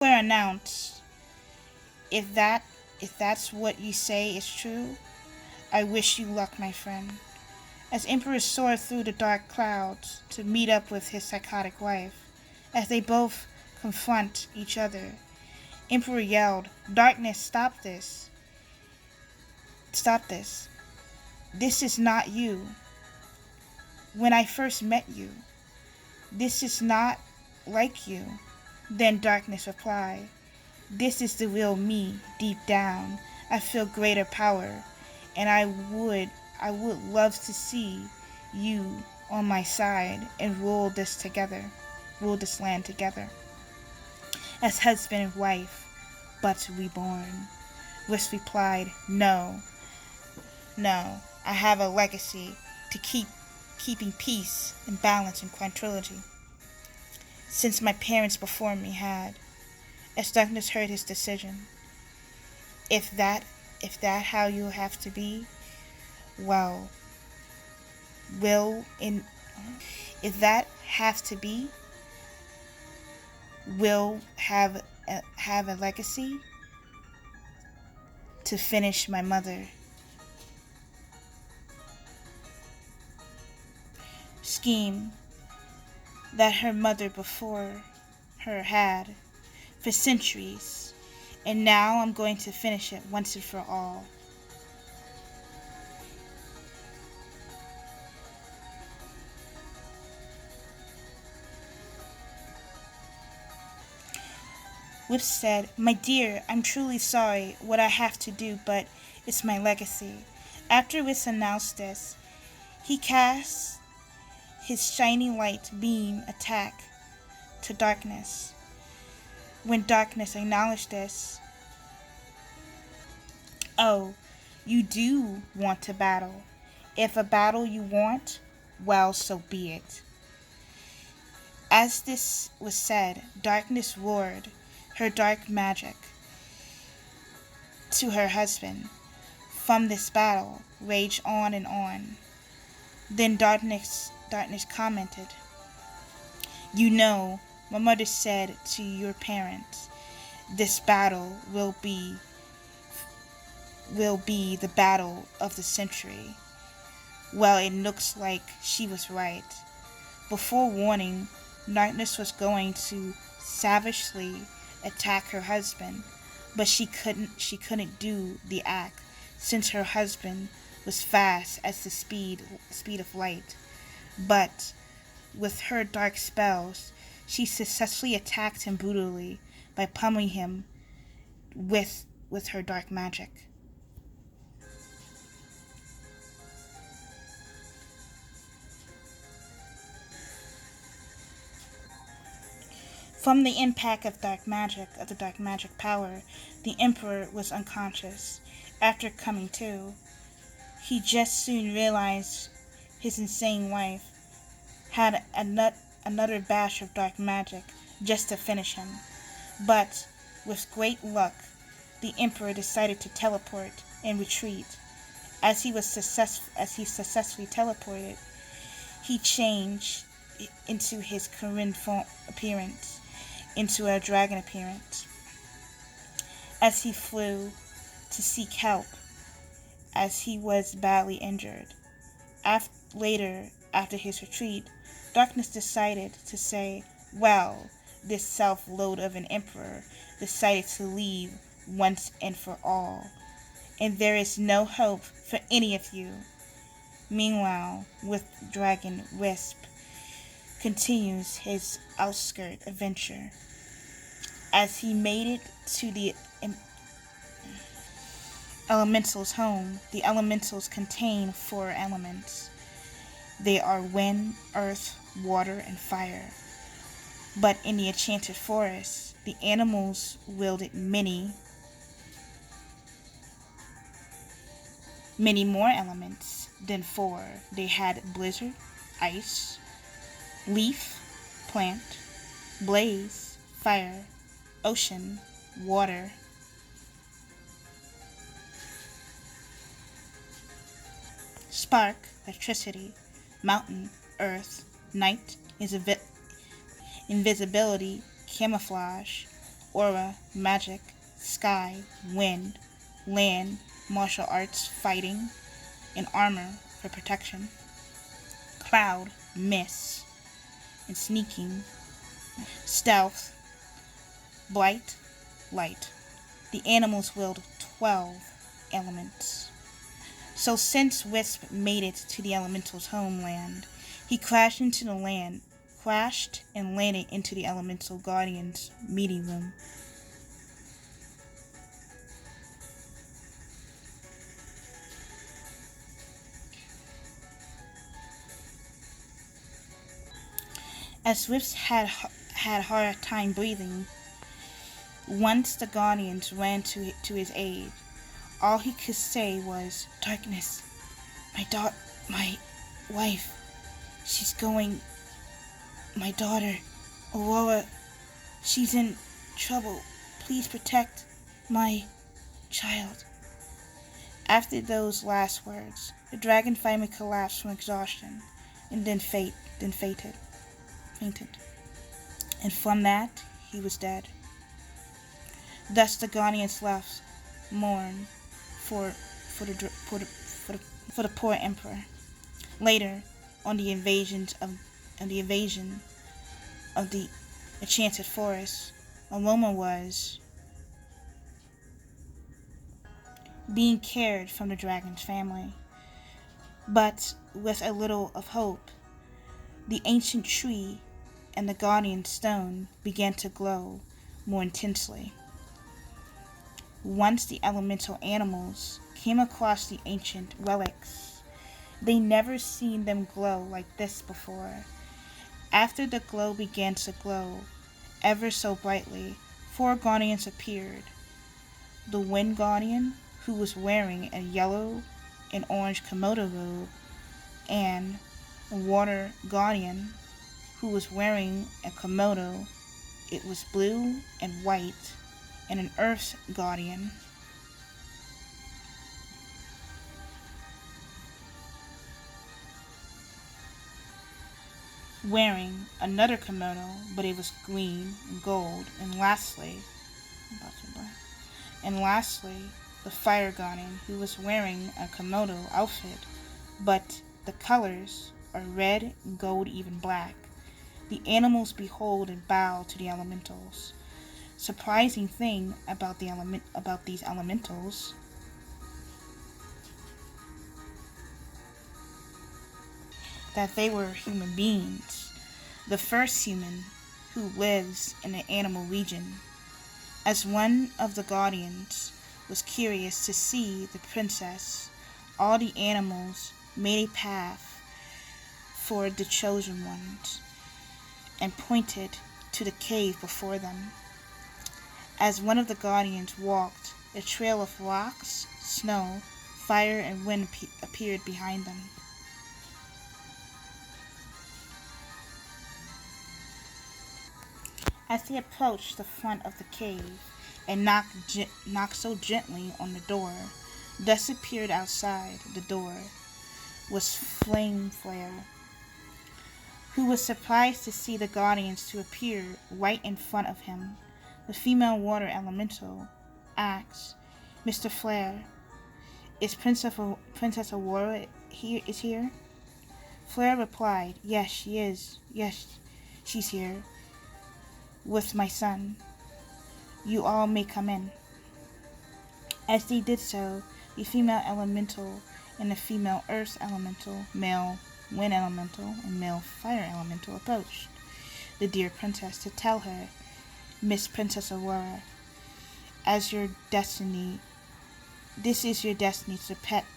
Flora announced, if that's what you say is true, I wish you luck, my friend. As Emperor soared through the dark clouds to meet up with his psychotic wife, as they both confront each other, Emperor yelled, "Darkness, stop this. Stop this. This is not you. When I first met you, this is not like you." Then Darkness replied, "This is the real me, deep down. I feel greater power, and I would love to see you on my side and rule this land together. As husband and wife, but reborn." Wish replied, No, I have a legacy to keeping peace and balance and tranquility, since my parents before me had. As Darkness heard his decision, if that how you have to be, well, if that have to be, will have a legacy to finish my mother scheme that her mother before her had for centuries, and now I'm going to finish it once and for all. Whip said, "My dear, I'm truly sorry what I have to do, but it's my legacy." After Whip announced this, he cast his shiny light beam attack to Darkness. When Darkness acknowledged this, "Oh, you do want to battle. If a battle you want, well, so be it." As this was said, Darkness roared her dark magic to her husband. From this battle raged on and on. Then Darkness commented, "You know, my mother said to your parents, this battle will be the battle of the century." Well, it looks like she was right. Before warning, Darkness was going to savagely attack her husband, but she couldn't do the act, since her husband was fast as the speed of light. But with her dark spells, she successfully attacked him brutally by pummeling him with her dark magic. From the impact of the dark magic power, the Emperor was unconscious. After coming to, he just soon realized his insane wife had another bash of dark magic just to finish him. But with great luck, the Emperor decided to teleport and retreat. As he successfully teleported, he changed into his Korean appearance, into a dragon appearance. As he flew to seek help, as he was badly injured. Later, after his retreat, Darkness decided to say, well, this self-load of an emperor decided to leave once and for all, and there is no hope for any of you. Meanwhile, with Dragon Wisp continues his outskirt adventure. As he made it to the elementals' home, the elementals contain 4 elements. They are wind, earth, water, and fire. But in the enchanted forest, the animals wielded many more elements than 4. They had blizzard, ice, leaf, plant, blaze, fire, ocean, water, spark, electricity, mountain, earth, night, invisibility, camouflage, aura, magic, sky, wind, land, martial arts, fighting, and armor for protection. Cloud, mist, and sneaking. Stealth, blight, light. The animals willed 12 elements. So since Wisp made it to the elemental's homeland, he crashed and landed into the elemental guardian's meeting room. As Wisp had hard time breathing, once the guardians ran to his aid, all he could say was, "Darkness, my wife, she's going, my daughter, Aurora, she's in trouble. Please protect my child." After those last words, the dragon finally collapsed from exhaustion, and then fainted. And from that, he was dead. Thus the guardians left mourn for the poor emperor. Later, on the invasion of the enchanted forest, Aroma was being cared from the dragon's family. But with a little of hope, the ancient tree and the guardian stone began to glow more intensely. Once the elemental animals came across the ancient relics, they never seen them glow like this before. After the glow began to glow ever so brightly, 4 guardians appeared. The wind guardian, who was wearing a yellow and orange Komodo robe, and the water guardian, who was wearing a Komodo. It was blue and white, and an earth guardian. Wearing another Komodo, but it was green and gold, and lastly, the fire guardian, who was wearing a Komodo outfit, but the colors are red, gold, even black. The animals behold and bow to the elementals. Surprising thing about these elementals, that they were human beings, the first human who lives in the animal region. As one of the guardians was curious to see the princess, all the animals made a path for the chosen ones and pointed to the cave before them. As one of the guardians walked, a trail of rocks, snow, fire, and wind appeared behind them. As they approached the front of the cave and knocked so gently on the door, thus appeared outside the door was Flame Flare, who was surprised to see the guardians to appear right in front of him. The female water elemental asked, "Mr. Flare, is Princess Aurora here?" Flare replied, "Yes, she is. Yes, she's here with my son. You all may come in." As they did so, the female elemental and the female earth elemental, male wind elemental, and male fire elemental approached the dear princess to tell her, "Miss Princess Aurora, this is your destiny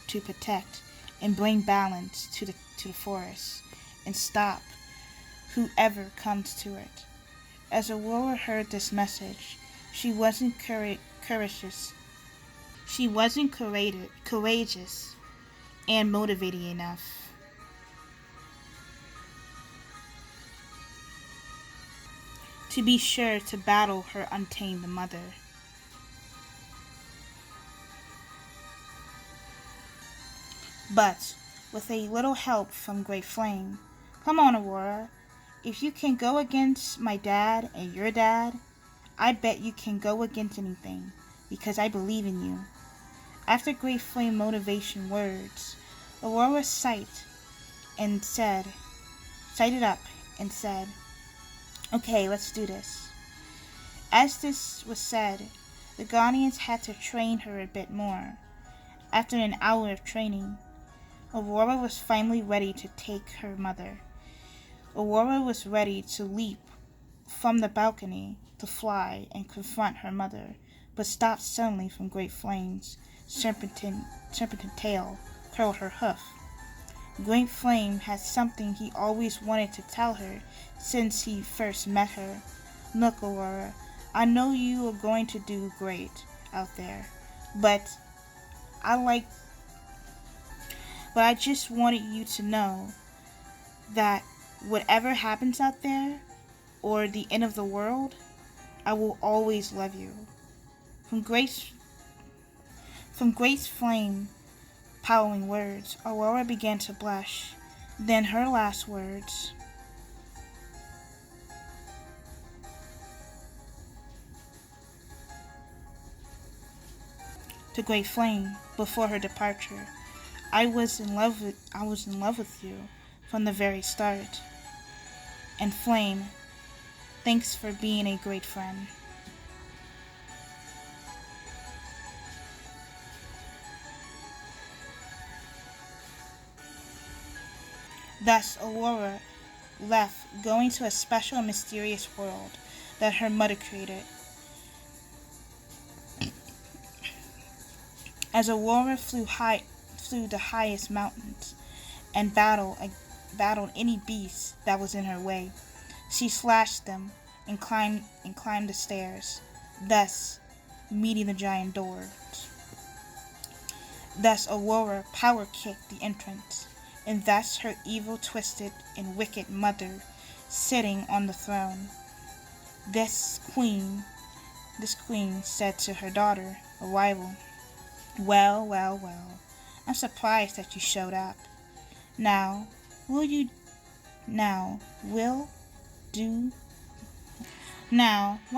to protect and bring balance to the forest and stop whoever comes to it." As Aurora heard this message, she wasn't courageous and motivated enough to be sure to battle her untamed mother. But with a little help from Great Flame, "Come on, Aurora. If you can go against my dad and your dad, I bet you can go against anything, because I believe in you." After Great Flame motivation words, Aurora sighted up and said, "Okay, let's do this." As this was said, the Guardians had to train her a bit more. After an hour of training, Aurora was finally ready to take her mother. Aurora was ready to leap from the balcony, to fly and confront her mother, but stopped suddenly from Great Flame's serpentine tail curled her hoof. Great Flame had something he always wanted to tell her since he first met her. "Look, Aurora, I know you are going to do great out there, but I just wanted you to know that whatever happens out there, or the end of the world, I will always love you." From Great Flame powering words, Aurora began to blush. Then her last words, to Great Flame before her departure, I was in love with you from the very start. And Flame, thanks for being a great friend." Thus Aurora left, going to a special and mysterious world that her mother created. As Aurora flew the highest mountains and battled any beast that was in her way, she slashed them and climbed the stairs, thus meeting the giant doors. Thus Aurora power kicked the entrance, and thus her evil, twisted, and wicked mother sitting on the throne. This queen said to her daughter, a rival, "Well, well, well, I'm surprised that you showed up. Now, why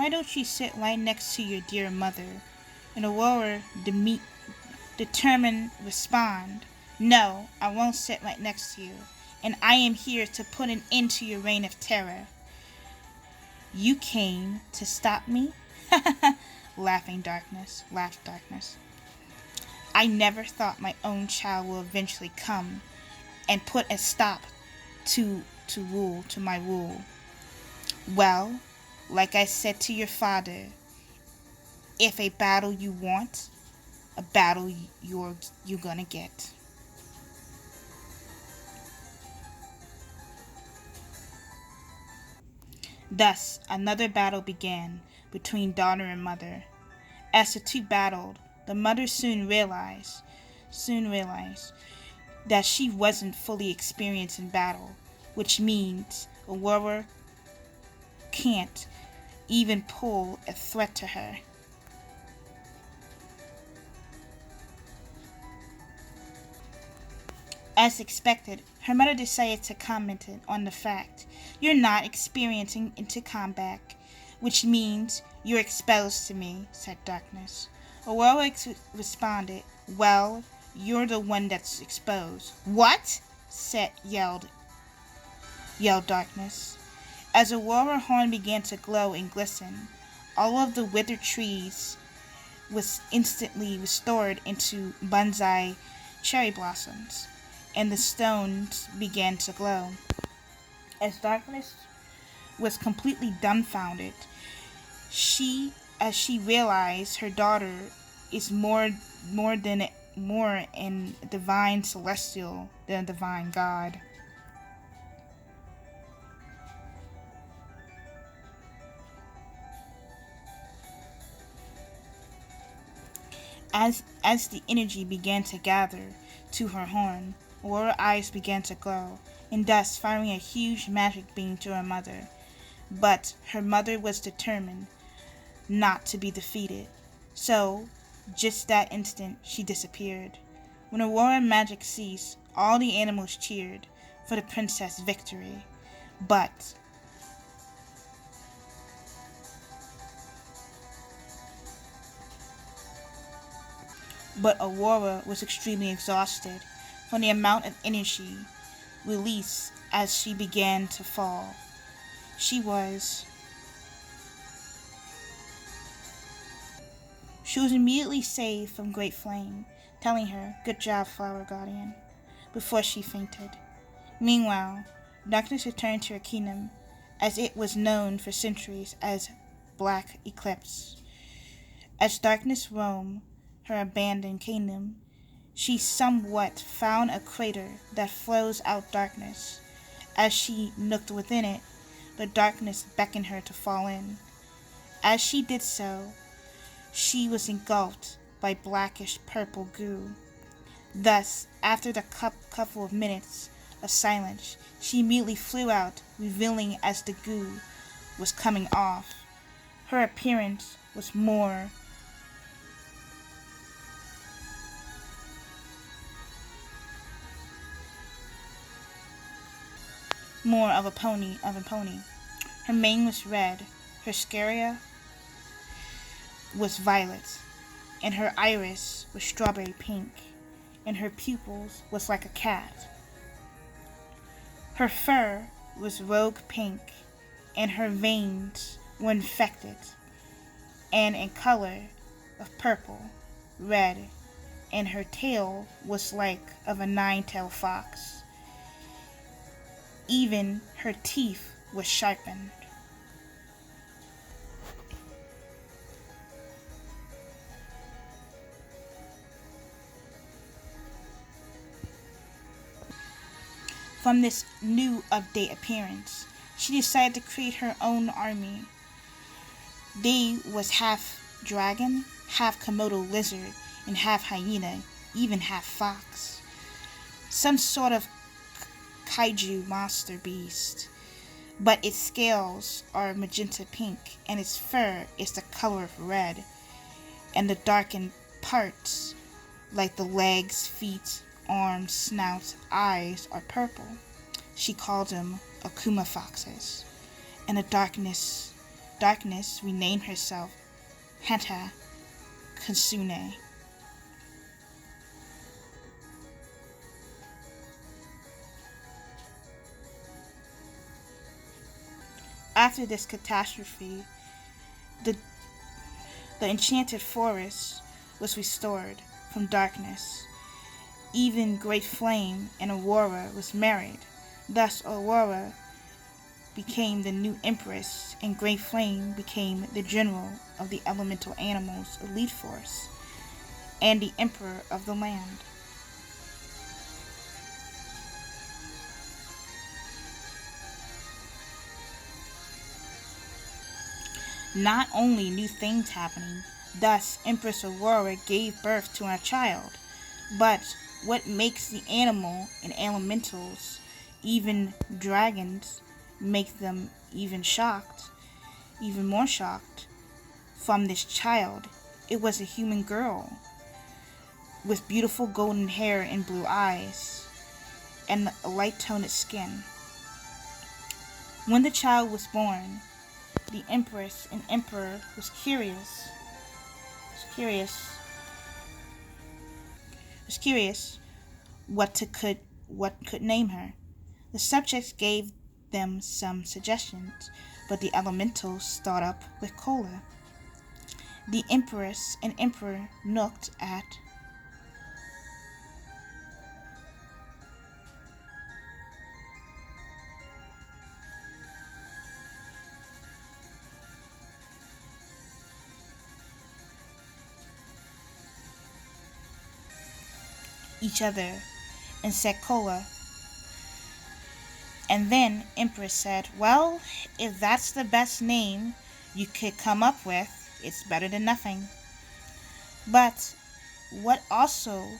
don't you sit right next to your dear mother?" And Aurora determined respond, "No, I won't sit right next to you, and I am here to put an end to your reign of terror." "You came to stop me?" laughed Darkness. "I never thought my own child will eventually come and put a stop to my rule. Well, like I said to your father, if a battle you want, a battle you're gonna get." Thus, another battle began between daughter and mother. As the two battled, the mother soon realized that she wasn't fully experienced in battle, which means Aurora can't even pull a threat to her. As expected, her mother decided to comment on the fact, "You're not experiencing into combat, which means you're exposed to me," said Darkness. Aurora responded, "Well, you're the one that's exposed." "What?" yelled Darkness. As Aurora's horn began to glow and glisten, all of the withered trees was instantly restored into bonsai cherry blossoms, and the stones began to glow. As Darkness was completely dumbfounded, as she realized her daughter is more in divine celestial than a divine god. As the energy began to gather to her horn, Aurora's eyes began to glow, and thus firing a huge magic beam to her mother. But her mother was determined not to be defeated, so just that instant she disappeared. When Aurora's magic ceased, all the animals cheered for the princess' victory, but But Aurora was extremely exhausted from the amount of energy released as she began to fall. She was immediately saved from Great Flame, telling her, "Good job, Flower Guardian," before she fainted. Meanwhile, darkness returned to her kingdom, as it was known for centuries as Black Eclipse. As darkness roamed her abandoned kingdom, she somewhat found a crater that flows out darkness. As she looked within it, the darkness beckoned her to fall in. As she did so, she was engulfed by blackish purple goo. Thus, after the couple of minutes of silence, she immediately flew out, revealing as the goo was coming off. Her appearance was more of a pony. Her mane was red, her sclera was violet, and her iris was strawberry pink, and her pupils was like a cat. Her fur was rogue pink, and her veins were infected, and in color of purple, red, and her tail was like of a nine-tailed fox. Even her teeth were sharpened. From this new update appearance, she decided to create her own army. They was half dragon, half Komodo lizard, and half hyena, even half fox. Some sort of kaiju monster beast, but its scales are magenta pink, and its fur is the color of red, and the darkened parts, like the legs, feet, arms, snout, eyes, are purple. She called them Akuma foxes. And the darkness renamed herself Hannya Kitsune. After this catastrophe, the enchanted forest was restored from darkness. Even Great Flame and Aurora was married. Thus Aurora became the new empress, and Great Flame became the general of the elemental animals' elite force, and the emperor of the land. Not only new things happening, thus Empress Aurora gave birth to a child, but what makes the animal and elementals, even dragons, make them even more shocked from this child? It was a human girl with beautiful golden hair and blue eyes and a light-toned skin. When the child was born, the empress and emperor was curious what could name her. The subjects gave them some suggestions, but the elementals started up with cola. The empress and emperor looked at each other and said cola. And then Empress said, "Well, if that's the best name you could come up with, it's better than nothing." But what also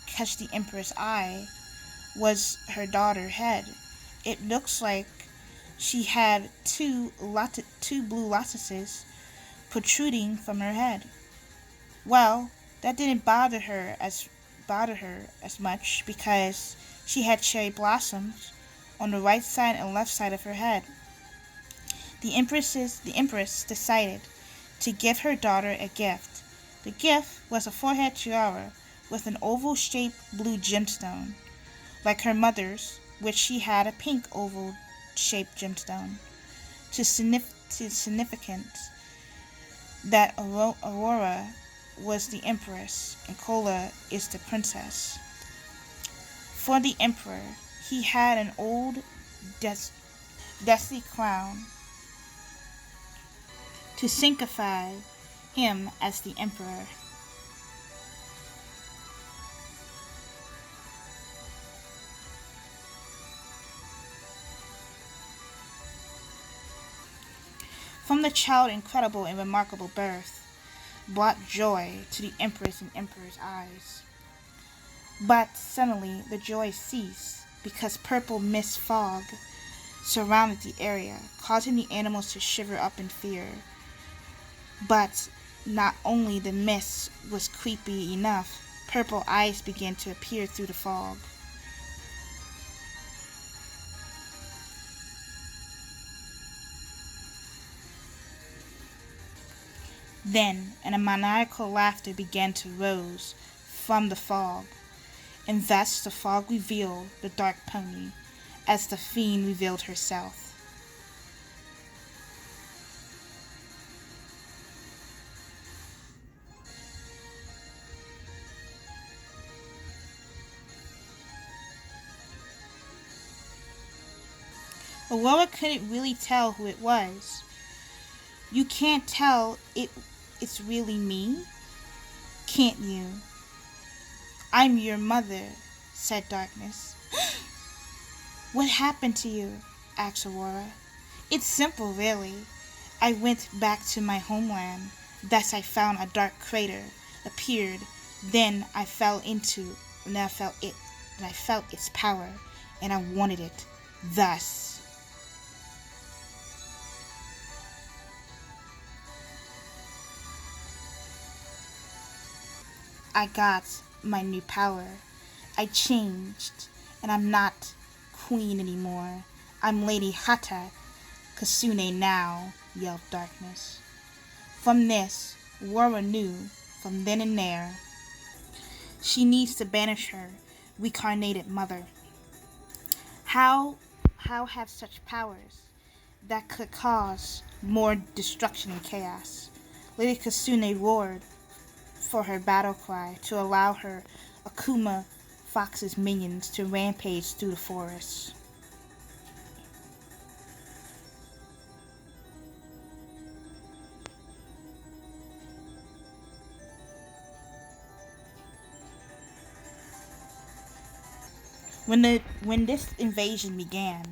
catch the Empress' eye was her daughter's head. It looks like she had two blue lotuses protruding from her head. Well, that didn't bother her as much, because she had cherry blossoms on the right side and left side of her head. The empress decided to give her daughter a gift The gift was a forehead tiara with an oval-shaped blue gemstone, like her mother's, which she had a pink oval-shaped gemstone, to significance that Aurora was the empress and Kola is the princess. For the emperor, he had an old dusty crown to signify him as the emperor. From the child incredible and remarkable birth brought joy to the empress and emperor's eyes. But suddenly the joy ceased because purple mist fog surrounded the area, causing the animals to shiver up in fear. But not only the mist was creepy enough, purple eyes began to appear through the fog. Then a maniacal laughter began to rise from the fog, and thus the fog revealed the dark pony, as the fiend revealed herself. Aurora couldn't really tell who it was. You can't tell it's really me, can't you? I'm your mother, said Darkness. What happened to you? Asked Aurora. It's simple, really. I went back to my homeland. Thus I found a dark crater, appeared. Then I fell into, and I felt its power, and I wanted it. Thus. I got my new power. I changed, and I'm not queen anymore. I'm Lady Hata Kasune now, yelled Darkness. From this, Aurora knew, from then and there, she needs to banish her reincarnated mother. How have such powers that could cause more destruction and chaos? Lady Kasune roared for her battle cry to allow her Akuma Fox's minions to rampage through the forest. When this invasion began,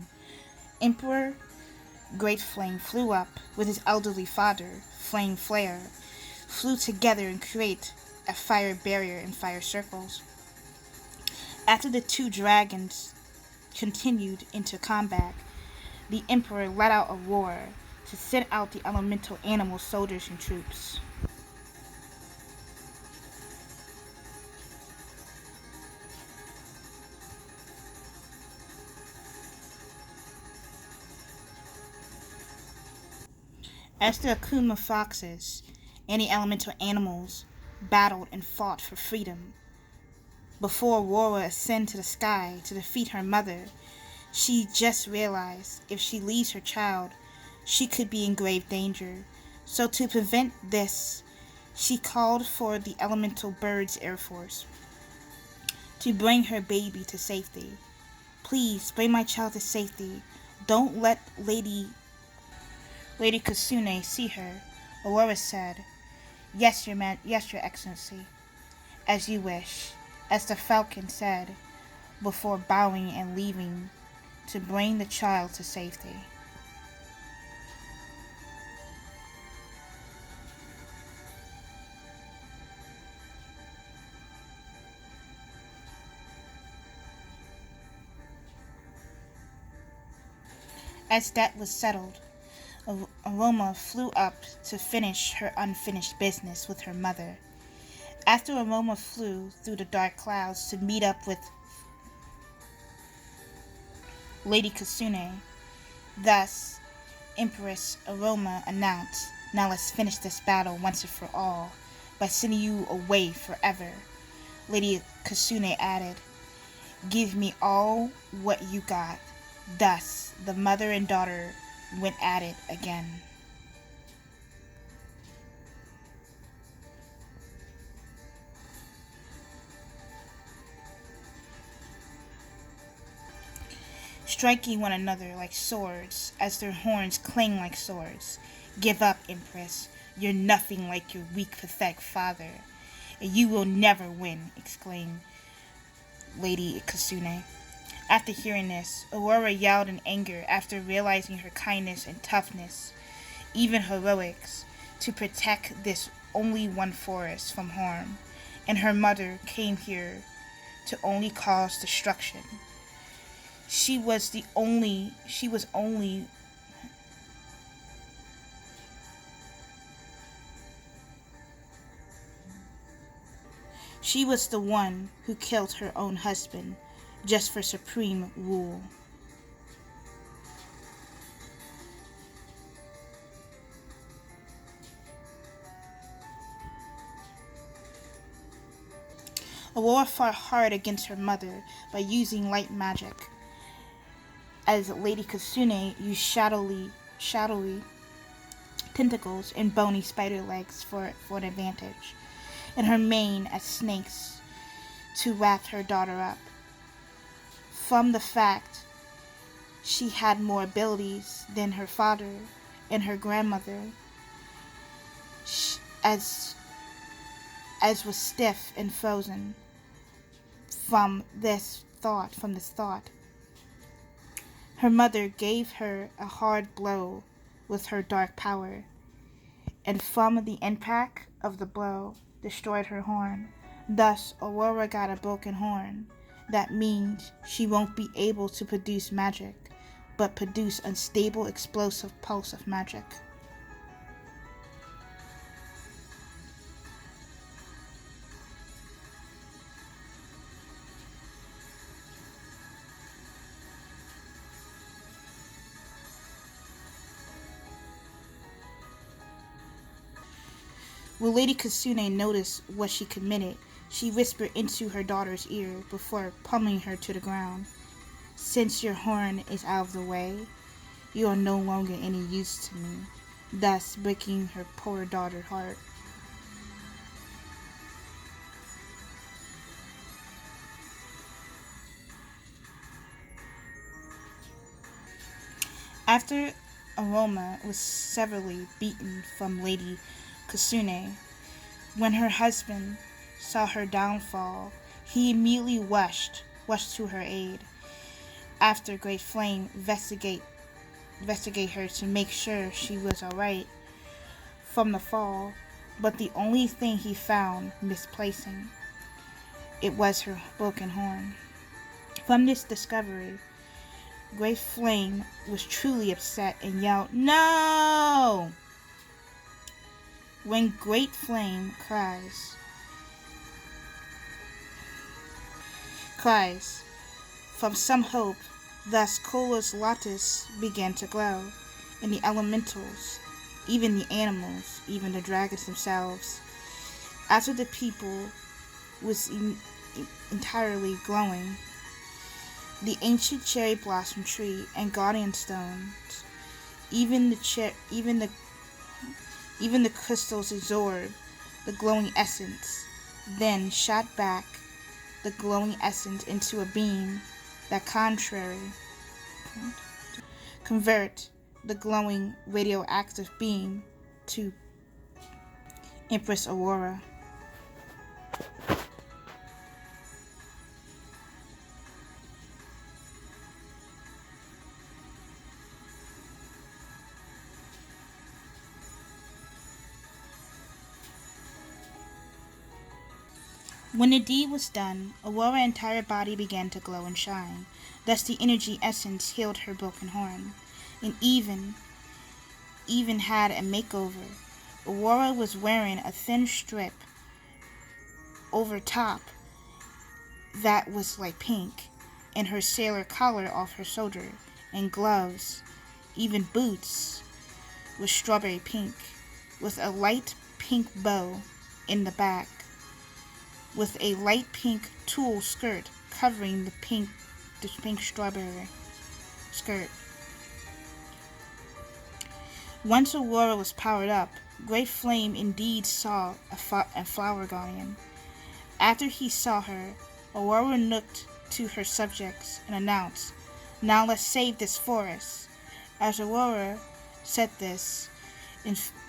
Emperor Great Flame flew up with his elderly father, Flame Flare, flew together and create a fire barrier and fire circles. After the two dragons continued into combat, the Emperor let out a roar to send out the elemental animal soldiers and troops. As the Akuma foxes and the elemental animals battled and fought for freedom, before Aurora ascended to the sky to defeat her mother, she just realized if she leaves her child, she could be in grave danger. So to prevent this, she called for the elemental birds air force to bring her baby to safety. Please bring my child to safety. Don't let Lady Kasune see her, Aurora said. Yes, your excellency. As you wish, as the falcon said, before bowing and leaving to bring the child to safety. As that was settled, Aroma flew up to finish her unfinished business with her mother. After Aroma flew through the dark clouds to meet up with Lady Kasune, thus Empress Aroma announced, "Now let's finish this battle once and for all." by sending you away forever. Lady Kasune added, "Give me all what you got." Thus, the mother and daughter went at it again. Striking one another like swords, as their horns clang like swords. "Give up, Empress. You're nothing like your weak, pathetic father, and you will never win," exclaimed Lady Kasune. After hearing this, Aurora yelled in anger after realizing her kindness and toughness, even heroics, to protect this only one forest from harm, and her mother came here to only cause destruction. She was the one who killed her own husband just for supreme rule. Aurora fought hard against her mother by using light magic, as Lady Kasune used shadowy tentacles and bony spider legs for an advantage, and her mane as snakes to wrap her daughter up. From the fact she had more abilities than her father and her grandmother, as was stiff and frozen from this thought. Her mother gave her a hard blow with her dark power, and from the impact of the blow, destroyed her horn. Thus, Aurora got a broken horn. That means she won't be able to produce magic, but produce unstable, explosive pulse of magic. When Lady Kasune noticed what she committed, she whispered into her daughter's ear before pummeling her to the ground. "Since your horn is out of the way, you are no longer any use to me," thus breaking her poor daughter's heart. After Aroma was severely beaten from Lady Kasune, when her husband saw her downfall, he immediately rushed to her aid. After Great Flame investigate her to make sure she was alright from the fall, but the only thing he found misplacing, it was her broken horn. From this discovery, Great Flame was truly upset and yelled, "No!" When Great Flame cries from some hope, thus Kola's Lotus began to glow, and the elementals, even the animals, even the dragons themselves, after the people was entirely glowing. The ancient cherry blossom tree and guardian stones, even the crystals absorbed the glowing essence, then shot back the glowing essence into a beam that convert the glowing radioactive beam to Empress Aurora. When the deed was done, Aurora's entire body began to glow and shine. Thus the energy essence healed her broken horn, and even had a makeover. Aurora was wearing a thin strip over top that was like pink, and her sailor collar off her shoulder, and gloves, even boots, was strawberry pink, with a light pink bow in the back, with a light pink tulle skirt covering the pink strawberry skirt. Once Aurora was powered up, Great Flame indeed saw a flower guardian. After he saw her, Aurora looked to her subjects and announced, "Now let's save this forest." As Aurora said this,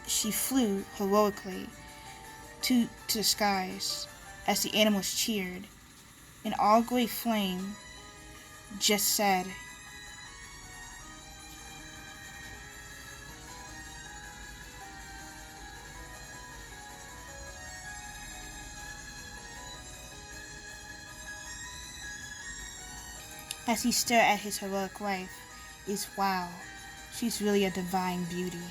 she flew heroically to the skies as the animals cheered, and all Great Flame just said, as he stared at his heroic wife, is, "Wow, she's really a divine beauty."